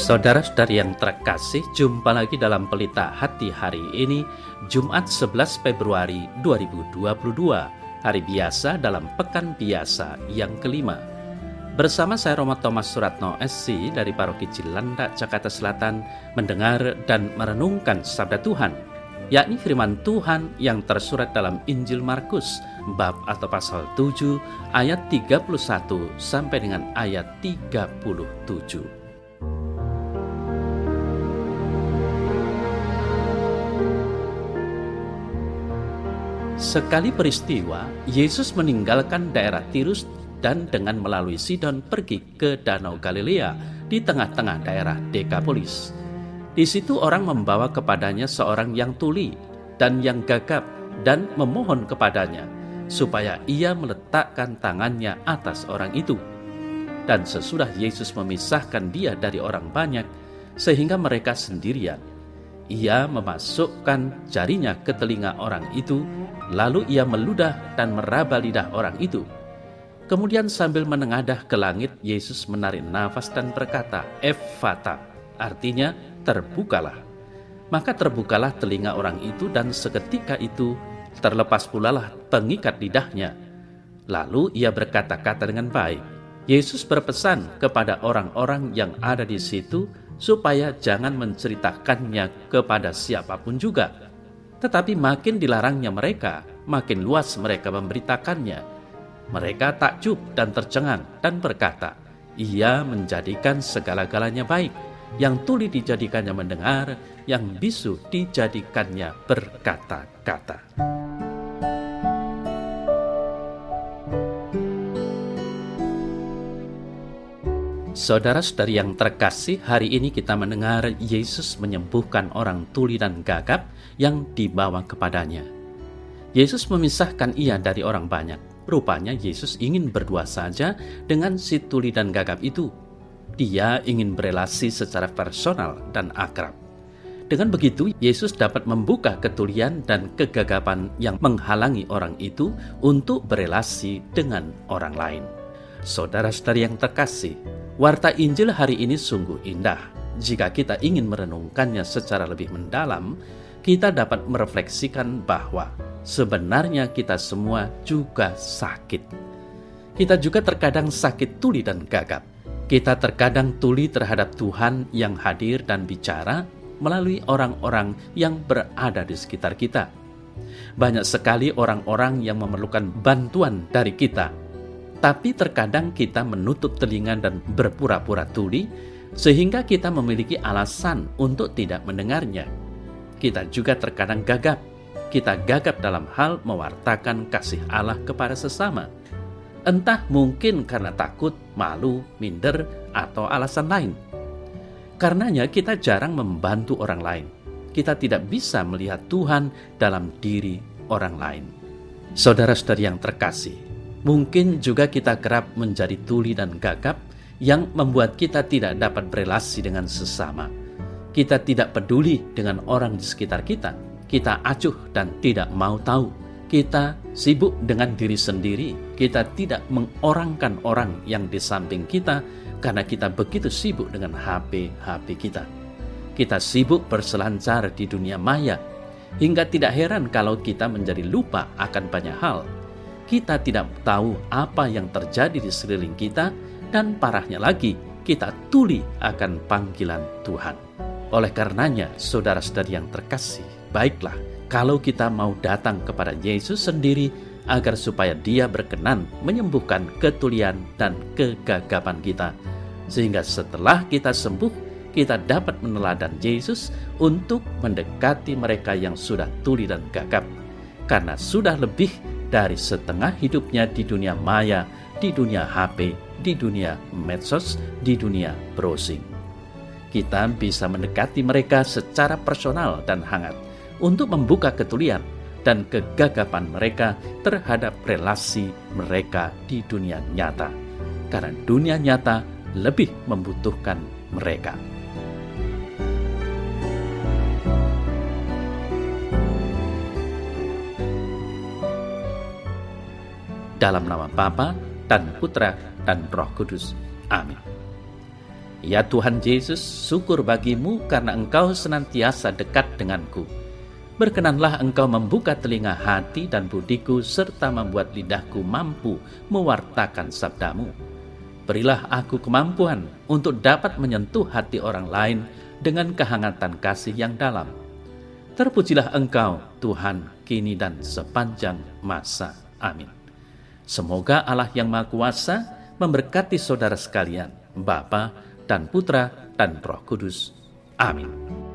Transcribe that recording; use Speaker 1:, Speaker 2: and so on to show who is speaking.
Speaker 1: Saudara-saudari yang terkasih, jumpa lagi dalam Pelita Hati hari ini, Jumat 11 Februari 2022, hari biasa dalam Pekan Biasa yang kelima. Bersama saya Romo Thomas Suratno SC dari Paroki Cilandak, Jakarta Selatan, mendengar dan merenungkan Sabda Tuhan, yakni firman Tuhan yang tersurat dalam Injil Markus, bab atau pasal 7, ayat 31 sampai dengan ayat 37. Sekali peristiwa, Yesus meninggalkan daerah Tirus dan dengan melalui Sidon pergi ke Danau Galilea di tengah-tengah daerah Dekapolis. Di situ orang membawa kepadanya seorang yang tuli dan yang gagap dan memohon kepadanya supaya ia meletakkan tangannya atas orang itu. Dan sesudah Yesus memisahkan dia dari orang banyak sehingga mereka sendirian, ia memasukkan jarinya ke telinga orang itu, lalu ia meludah dan meraba lidah orang itu. Kemudian sambil menengadah ke langit, Yesus menarik nafas dan berkata, "Ephata," artinya terbukalah. Maka terbukalah telinga orang itu dan seketika itu terlepas pulalah pengikat lidahnya. Lalu ia berkata-kata dengan baik. Yesus berpesan kepada orang-orang yang ada di situ supaya jangan menceritakannya kepada siapapun juga. Tetapi makin dilarangnya mereka, makin luas mereka memberitakannya. Mereka takjub dan tercengang dan berkata, "Ia menjadikan segala-galanya baik. Yang tuli dijadikannya mendengar, yang bisu dijadikannya berkata-kata." Saudara-saudari yang terkasih, hari ini kita mendengar Yesus menyembuhkan orang tuli dan gagap yang dibawa kepadanya. Yesus memisahkan ia dari orang banyak. Rupanya Yesus ingin berdua saja dengan si tuli dan gagap itu. Dia ingin berelasi secara personal dan akrab. Dengan begitu, Yesus dapat membuka ketulian dan kegagapan yang menghalangi orang itu untuk berelasi dengan orang lain. Saudara-saudari yang terkasih, warta Injil hari ini sungguh indah. Jika kita ingin merenungkannya secara lebih mendalam, kita dapat merefleksikan bahwa sebenarnya kita semua juga sakit. Kita juga terkadang sakit tuli dan gagap. Kita terkadang tuli terhadap Tuhan yang hadir dan bicara melalui orang-orang yang berada di sekitar kita. Banyak sekali orang-orang yang memerlukan bantuan dari kita, tapi terkadang kita menutup telinga dan berpura-pura tuli, sehingga kita memiliki alasan untuk tidak mendengarnya. Kita juga terkadang gagap. Kita gagap dalam hal mewartakan kasih Allah kepada sesama. Entah mungkin karena takut, malu, minder, atau alasan lain. Karenanya kita jarang membantu orang lain. Kita tidak bisa melihat Tuhan dalam diri orang lain. Saudara-saudari yang terkasih, mungkin juga kita kerap menjadi tuli dan gagap yang membuat kita tidak dapat berelasi dengan sesama. Kita tidak peduli dengan orang di sekitar kita. Kita acuh dan tidak mau tahu. Kita sibuk dengan diri sendiri. Kita tidak mengorangkan orang yang di samping kita karena kita begitu sibuk dengan HP kita. Kita sibuk berselancar di dunia maya, hingga tidak heran kalau kita menjadi lupa akan banyak hal. Kita tidak tahu apa yang terjadi di sekeliling kita, dan parahnya lagi, kita tuli akan panggilan Tuhan. Oleh karenanya, saudara-saudari yang terkasih, baiklah kalau kita mau datang kepada Yesus sendiri agar supaya Dia berkenan menyembuhkan ketulian dan kegagapan kita. Sehingga setelah kita sembuh, kita dapat meneladan Yesus untuk mendekati mereka yang sudah tuli dan gagap. Karena sudah lebih dari setengah hidupnya di dunia maya, di dunia HP, di dunia medsos, di dunia browsing. Kita bisa mendekati mereka secara personal dan hangat untuk membuka ketulian dan kegagapan mereka terhadap relasi mereka di dunia nyata. Karena dunia nyata lebih membutuhkan mereka. Dalam nama Bapa dan Putra dan Roh Kudus. Amin. Ya Tuhan Yesus, syukur bagimu karena Engkau senantiasa dekat denganku. Berkenanlah Engkau membuka telinga hati dan budiku serta membuat lidahku mampu mewartakan sabdamu. Berilah aku kemampuan untuk dapat menyentuh hati orang lain dengan kehangatan kasih yang dalam. Terpujilah Engkau, Tuhan, kini dan sepanjang masa. Amin. Semoga Allah yang Maha Kuasa memberkati saudara sekalian, Bapa dan Putra dan Roh Kudus. Amin.